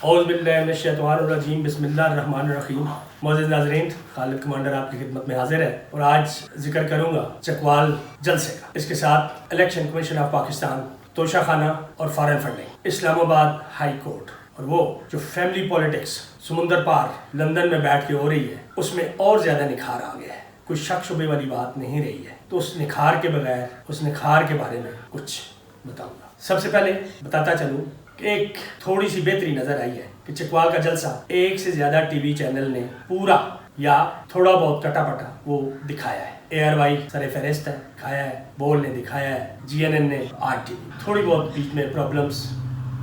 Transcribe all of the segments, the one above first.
औज़ुबिल्लाहिमिनश्शैतानिर्रजीम बिस्मिल्लाहिर्रहमानिर्रहीम। मोअज़्ज़िज़ नाज़रीन, खालिद कमांडर आपकी खिदमत में हाजिर है और आज जिक्र करूँगा चकवाल जलसे का। इसके साथ election commission of Pakistan, Toshakhana और foreign funding, Islamabad high court और वो जो फैमिली पॉलिटिक्स समुंदर पार लंदन में बैठ के हो रही है, उसमें और ज़्यादा निखार आ गया है। कोई शक शुबे वाली बात नहीं रही है। तो उस निखार के बगैर, उस निखार के बारे में कुछ बताऊँगा। सबसे पहले बताता चलूँ कि एक थोड़ी सी बेहतरी नजर आई है कि चकवाल का जलसा एक से ज्यादा टीवी चैनल ने पूरा या थोड़ा बहुत कटापटा वो दिखाया है। ARY सरे फहरिस्त है, दिखाया है, बोल ने दिखाया है, GNN ने, RTV। थोड़ी बहुत बीच में प्रॉब्लम्स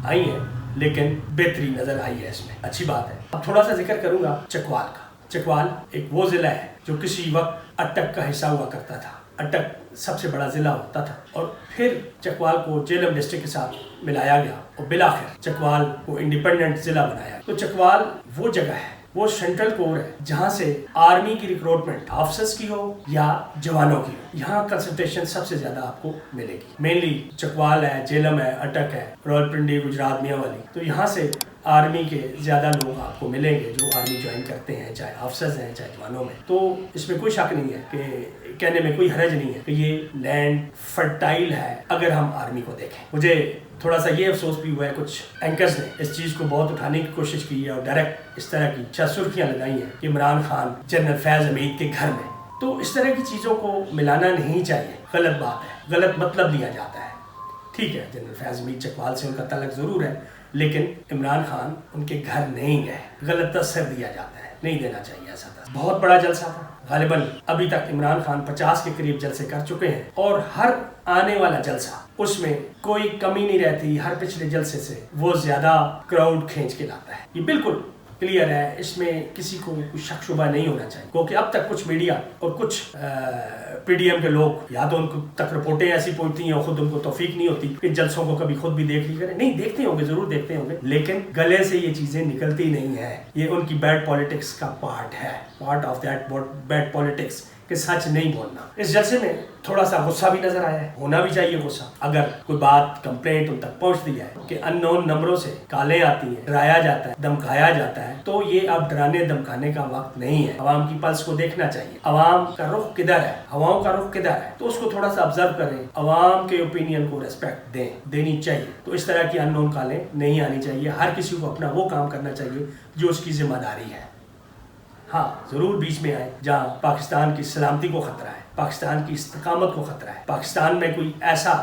आई हैं, लेकिन बेहतरी नजर आई है इसमें, अच्छी बात है। अब थोड़ा सा जिक्र करूंगा चकवाल का। चकवाल एक वो जिला है जो किसी वक्त अटक का हिस्सा हुआ करता था। अटक सबसे बड़ा जिला होता था और फिर चकवाल को झेलम डिस्ट्रिक्ट के साथ मिलाया गया और बिलाखिर चकवाल को इंडिपेंडेंट जिला बनाया। तो चकवाल वो जगह है, वो सेंट्रल कोर है जहाँ से आर्मी की रिक्रूटमेंट ऑफिसर्स की हो या जवानों की हो, यहाँ कंसंट्रेशन सबसे ज्यादा आपको मिलेगी। मेनली चकवाल है, झेलम है, अटक है, रावलपिंडी, गुजरात, मियांवाली। तो यहाँ से आर्मी के ज्यादा लोग आपको मिलेंगे जो आर्मी ज्वाइन करते हैं, चाहे ऑफिसर्स हैं चाहे जवानों में। तो इसमें कोई शक नहीं है कि कहने में कोई हरज नहीं है कि ये लैंड फर्टाइल है अगर हम आर्मी को देखें। मुझे थोड़ा सा ये अफसोस भी हुआ है, कुछ एंकर्स ने इस चीज को बहुत उठाने की कोशिश की है और डायरेक्ट इस तरह की सुर्खियां लगाई हैं कि इमरान खान जनरल फैज हमीद के घर में। तो इस तरह की चीजों को मिलाना नहीं चाहिए, गलत बात है, गलत मतलब लिया जाता है। ठीक है, जनरल फैज हमीद चकवाल से उनका तल्लक जरूर है, लेकिन इमरान खान उनके घर नहीं गए, गलत तस्वीर दिया जाता है, नहीं देना चाहिए ऐसा था। बहुत बड़ा जलसा था, गालिबन अभी तक इमरान खान 50 के करीब जलसे कर चुके हैं और हर आने वाला जलसा उसमें कोई कमी नहीं रहती, हर पिछले जलसे से वो ज्यादा क्राउड खींच के लाता है। ये बिल्कुल क्लियर है, इसमें किसी को कुछ शक शुबा नहीं होना चाहिए, क्योंकि अब तक कुछ मीडिया और कुछ PDM के लोग या तो उनको तक रिपोर्टें ऐसी पहुंचती हैं और खुद उनको तौफीक नहीं होती कि जलसों को कभी खुद भी देख ली करें। नहीं, देखते होंगे, जरूर देखते होंगे, लेकिन गले से ये चीजें निकलती नहीं है। ये उनकी बैड पॉलिटिक्स का पार्ट है, part of that bad politics कि सच नहीं बोलना। इस जलसे में थोड़ा सा गुस्सा भी नजर आया है, होना भी चाहिए गुस्सा। अगर कोई बात कंप्लेंट उन तक पहुंचती है कि अननोन नंबरों से कालें आती हैं, डराया जाता है, धमकाया जाता है, तो ये अब डराने धमकाने का वक्त नहीं है। अवाम की पल्स को देखना चाहिए, अवाम का रुख किधर है, हवाओं का रुख किधर है, तो उसको थोड़ा सा ऑब्जर्व करें, अवाम के ओपिनियन को रेस्पेक्ट देनी चाहिए। तो इस तरह की अननोन कालें नहीं आनी चाहिए। हर किसी को अपना वो काम करना चाहिए जो उसकी जिम्मेदारी है। हाँ, जरूर बीच में आए जहाँ पाकिस्तान की सलामती को खतरा है, पाकिस्तान की इस्तिकामत को खतरा है, पाकिस्तान में कोई ऐसा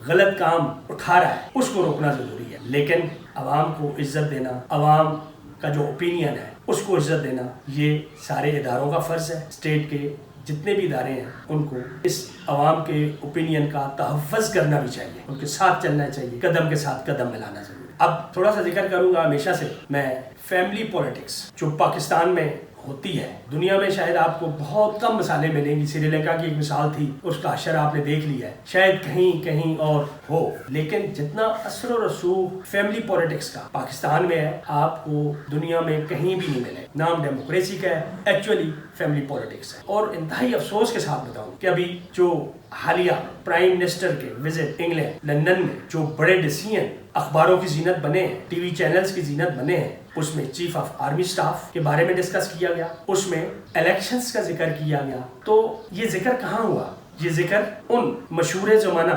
गलत काम उठा रहा है, उसको रोकना जरूरी है। लेकिन अवाम को इज्जत देना, अवाम का जो ओपिनियन है उसको इज्जत देना, ये सारे इदारों का फर्ज है। स्टेट के जितने भी इदारे हैं उनको इस अवाम के ओपिनियन का तहफ़्फ़ुज़ करना भी चाहिए, उनके साथ चलना चाहिए, कदम के साथ कदम मिलाना जरूरी। अब थोड़ा सा जिक्र करूंगा, हमेशा से मैं फैमिली पॉलिटिक्स जो पाकिस्तान में होती है, दुनिया में शायद आपको बहुत कम मिसालें मिलेंगी। श्रीलंका की एक मिसाल थी, उसका असर आपने देख लिया है, शायद कहीं कहीं और हो, लेकिन जितना असर और रसूख फैमिली पॉलिटिक्स का पाकिस्तान में है, आपको दुनिया में कहीं भी नहीं मिले। नाम डेमोक्रेसी का है, एक्चुअली फैमिली पॉलिटिक्स है। और इंतहाई अफसोस के साथ बताऊं कि अभी जो हालिया प्राइम मिनिस्टर के विजिट इंग्लैंड लंदन में जो बड़े डिसीजन अखबारों की जीनत बने हैं, टीवी चैनल्स की जीनत बने हैं, उसमें चीफ ऑफ आर्मी स्टाफ के बारे में डिस्कस किया गया, उसमें इलेक्शंस का जिक्र किया गया। तो ये जिक्र कहाँ हुआ? ये जिक्र उन मशहूर जमाना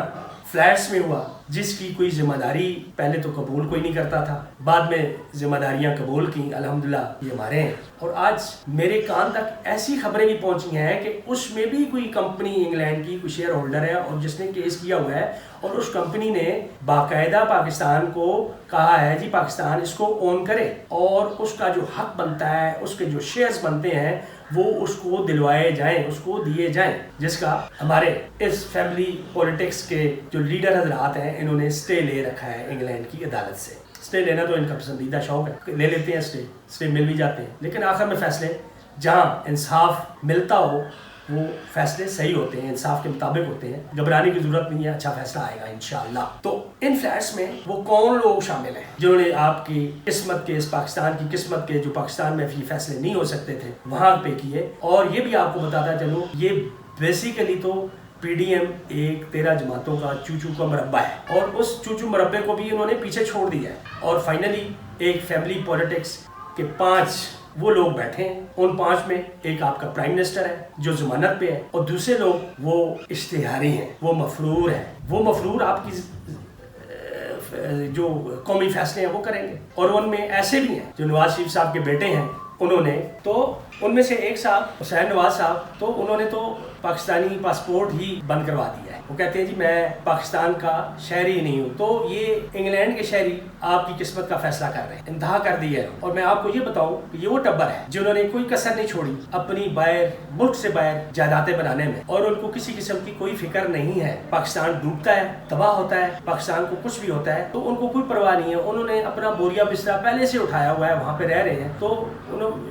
फ्लैट्स में हुआ जिसकी कोई जिम्मेदारी पहले तो कबूल कोई नहीं करता था, बाद में जिम्मेदारियां कबूल की, अल्हम्दुलिल्लाह ये हमारे हैं। और आज मेरे कान तक ऐसी खबरें भी पहुंची हैं कि उसमें भी कोई कंपनी इंग्लैंड की कोई शेयर होल्डर है और जिसने केस किया हुआ है और उस कंपनी ने बाकायदा पाकिस्तान को कहा है जी पाकिस्तान इसको ओन करे और उसका जो हक बनता है, उसके जो शेयर्स बनते हैं वो उसको दिलवाए जाएं, उसको दिए जाएं, जिसका हमारे इस फैमिली पॉलिटिक्स के जो लीडर हजरात हैं इन्होंने स्टे ले रखा है इंग्लैंड की अदालत से। स्टे लेना तो इनका पसंदीदा शौक है, ले लेते हैं स्टे मिल भी जाते हैं, लेकिन आखिर में फैसले जहाँ इंसाफ मिलता हो वो फैसले सही होते हैं, इंसाफ के मुताबिक होते हैं। घबराने की जरूरत नहीं है, अच्छा फैसला आएगा इंशाअल्लाह। तो इन फ्लैट्स में वो कौन लोग शामिल हैं जिन्होंने आपकी किस्मत के, इस पाकिस्तान की किस्मत के, जो पाकिस्तान में ये फैसले नहीं हो सकते थे वहां पे किए। और ये भी आपको बताता चलो, ये बेसिकली तो PDM एक 13 जमातों का चूचू का मरब्बा है और उस चूचू मरब्बे को भी उन्होंने पीछे छोड़ दिया है और फाइनली ایک فیملی پولیٹکس کے 5 وہ لوگ بیٹھے ہیں، ان 5 میں ایک آپ کا پرائم منسٹر ہے جو ضمانت پہ ہے، اور دوسرے لوگ وہ اشتہاری ہیں، وہ مفرور ہیں. وہ مفرور آپ کی جو قومی فیصلے ہیں وہ کریں گے. اور ان میں ایسے بھی ہیں جو نواز شریف صاحب کے بیٹے ہیں، انہوں نے تو ان میں سے ایک صاحب حسین نواز صاحب، تو انہوں نے تو پاکستانی پاسپورٹ ہی بند کروا دیا ہے. وہ کہتے ہیں جی میں پاکستان کا شہری نہیں ہوں. تو یہ انگلینڈ کے شہری آپ کی قسمت کا فیصلہ کر رہے ہیں، انتہا کر دی ہے. اور میں آپ کو یہ بتاؤں کہ یہ وہ ٹبر ہے جنہوں نے کوئی کسر نہیں چھوڑی اپنی باہر ملک سے باہر جائیدادیں بنانے میں، اور ان کو کسی قسم کی کوئی فکر نہیں ہے. پاکستان ڈوبتا ہے، تباہ ہوتا ہے، پاکستان کو کچھ بھی ہوتا ہے تو ان کو کوئی پرواہ نہیں ہے. انہوں نے اپنا بوریا بستر پہلے سے اٹھایا ہوا ہے، وہاں پہ رہ رہے ہیں، تو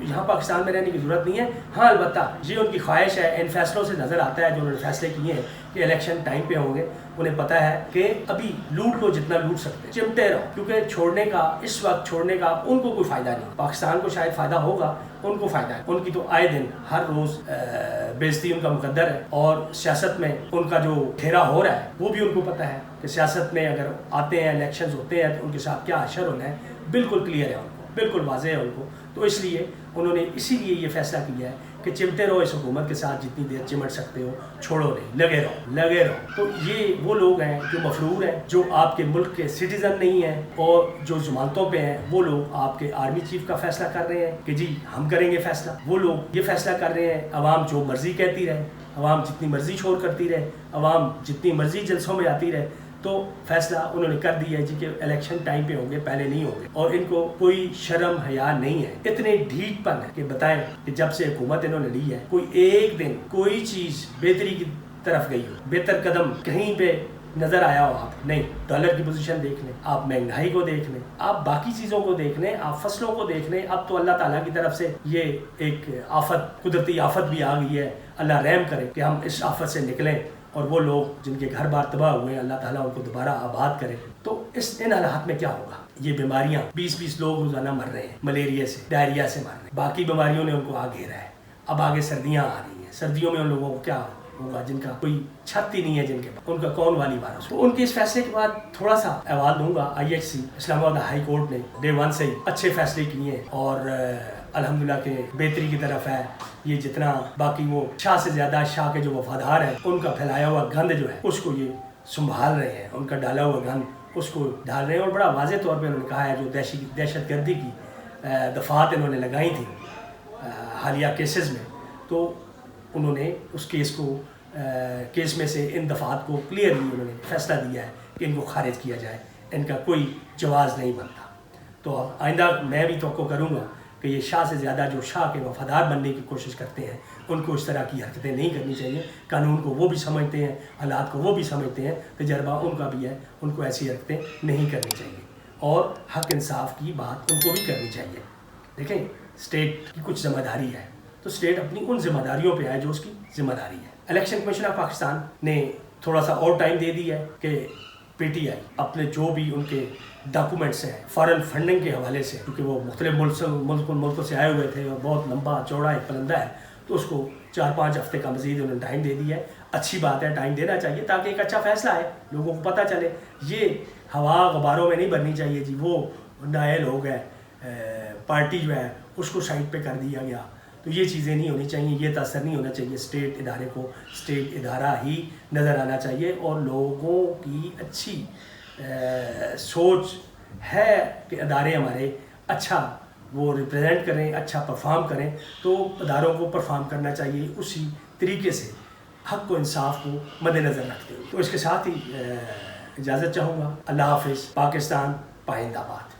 یہاں پاکستان میں رہنے کی ضرورت نہیں ہے. ہاں البتہ یہ ان کی خواہش ہے، ان فیصلوں سے نظر آتا ہے جو انہوں نے فیصلے کیے ہیں کہ الیکشن ٹائم پہ ہوں گے. انہیں پتہ ہے کہ ابھی لوٹ لو جتنا لوٹ سکتے، چمٹے رہو، کیونکہ چھوڑنے کا اس وقت چھوڑنے کا ان کو کوئی فائدہ نہیں. پاکستان کو شاید فائدہ ہوگا، ان کو فائدہ ہے. ان کی تو آئے دن ہر روز بےعزتی ان کا مقدر ہے، اور سیاست میں ان کا جو گھیرا ہو رہا ہے وہ بھی ان کو پتہ ہے کہ سیاست میں اگر آتے ہیں، الیکشنز ہوتے ہیں تو ان کے ساتھ کیا حشر ہونا ہے، بالکل کلیئر ہے ان کو، بالکل واضح ہے ان کو. تو اس لیے انہوں نے اسی لیے یہ فیصلہ کیا ہے کہ چمٹے رہو اس حکومت کے ساتھ، جتنی دیر چمٹ سکتے ہو، چھوڑو نہیں، لگے رہو. تو یہ وہ لوگ ہیں جو مفرور ہیں، جو آپ کے ملک کے سٹیزن نہیں ہیں، اور جو ضمانتوں پہ ہیں. وہ لوگ آپ کے آرمی چیف کا فیصلہ کر رہے ہیں کہ جی ہم کریں گے فیصلہ. وہ لوگ یہ فیصلہ کر رہے ہیں عوام جو مرضی کہتی رہے، عوام جتنی مرضی شور کرتی رہے، عوام جتنی مرضی جلسوں میں آتی رہے. تو فیصلہ انہوں نے کر دیا ہے جی کہ الیکشن ٹائم پہ ہوں گے، پہلے نہیں ہوں گے. اور ان کو کوئی شرم حیا نہیں ہے، اتنے ڈھیٹ پن ہے کہ بتائیں کہ جب سے حکومت انہوں نے لی ہے کوئی ایک دن کوئی چیز بہتری کی طرف گئی ہو، بہتر قدم کہیں پہ نظر آیا ہو آپ؟ نہیں. ڈالر کی پوزیشن دیکھ لیں آپ، مہنگائی کو دیکھ لیں آپ، باقی چیزوں کو دیکھ لیں آپ، فصلوں کو دیکھ لیں. اب تو اللہ تعالیٰ کی طرف سے یہ ایک آفت، قدرتی آفت بھی آ گئی ہے. اللہ رحم کرے کہ ہم اس آفت سے نکلیں، اور وہ لوگ جن کے گھر بار تباہ ہوئے ہیں اللہ تعالیٰ ان کو دوبارہ آباد کرے. تو ان حالات میں کیا ہوگا؟ یہ بیماریاں 20 لوگ روزانہ مر رہے ہیں، ملیریا سے، ڈائریا سے مر رہے ہیں، باقی بیماریوں نے ان کو آ گھیرا ہے. اب آگے سردیاں آ رہی ہیں، سردیوں میں ان لوگوں کو کیا ہوگا جن کا کوئی چھت ہی نہیں ہے، جن کے پاس ان کا کون والی وائرس. تو ان کے اس فیصلے کے بعد تھوڑا سا احوال دوں گا. IHC اسلام آباد ہائی کورٹ نے ڈے 1 سے ہی اچھے فیصلے کیے ہیں، اور الحمدللہ کہ بہتری کی طرف ہے. یہ جتنا باقی وہ شاہ سے زیادہ شاہ کے جو وفادار ہیں ان کا پھیلایا ہوا گند جو ہے اس کو یہ سنبھال رہے ہیں، ان کا ڈالا ہوا گند اس کو ڈال رہے ہیں. اور بڑا واضح طور پہ انہوں نے کہا ہے جو دہشت گردی کی دفعات انہوں نے لگائی تھیں حالیہ کیسز میں، تو انہوں نے اس کیس میں سے ان دفعات کو کلیئرلی انہوں نے فیصلہ دیا ہے کہ ان کو خارج کیا جائے، ان کا کوئی جواز نہیں بنتا. تو آئندہ میں بھی توقع کروں گا کہ یہ شاہ سے زیادہ جو شاہ کے وفادار بننے کی کوشش کرتے ہیں ان کو اس طرح کی حرکتیں نہیں کرنی چاہیے. قانون کو وہ بھی سمجھتے ہیں، حالات کو وہ بھی سمجھتے ہیں، تجربہ ان کا بھی ہے، ان کو ایسی حرکتیں نہیں کرنی چاہیے، اور حق انصاف کی بات ان کو بھی کرنی چاہیے. دیکھیں اسٹیٹ کی کچھ ذمہ داری ہے، تو اسٹیٹ اپنی ان ذمہ داریوں پہ آئے جو اس کی ذمہ داری ہے. الیکشن کمیشن آف پاکستان نے تھوڑا سا اور ٹائم دے دی ہے کہ PTI اپنے جو بھی ان کے ڈاکومنٹس ہیں فارن فنڈنگ کے حوالے سے، کیونکہ وہ مختلف ملکوں سے آئے ہوئے تھے اور بہت لمبا چوڑا ایک پلندہ ہے، تو اس کو 4-5 ہفتے کا مزید انہوں نے ٹائم دے دیا ہے. اچھی بات ہے، ٹائم دینا چاہیے تاکہ ایک اچھا فیصلہ آئے، لوگوں کو پتہ چلے. یہ ہوا غباروں میں نہیں بننی چاہیے جی وہ نئے لوگ ہیں، پارٹی جو ہے اس کو سائڈ پہ کر دیا گیا. تو یہ چیزیں نہیں ہونی چاہیے، یہ تاثر نہیں ہونا چاہیے. اسٹیٹ ادارے کو اسٹیٹ ادارہ ہی نظر آنا چاہیے، اور لوگوں کی اچھی سوچ ہے کہ ادارے ہمارے اچھا وہ ریپرزینٹ کریں، اچھا پرفارم کریں، تو اداروں کو پرفارم کرنا چاہیے اسی طریقے سے، حق و انصاف کو مد نظر رکھتے ہوئے. تو اس کے ساتھ ہی اجازت چاہوں گا. اللہ حافظ. پاکستان پائندہ باد.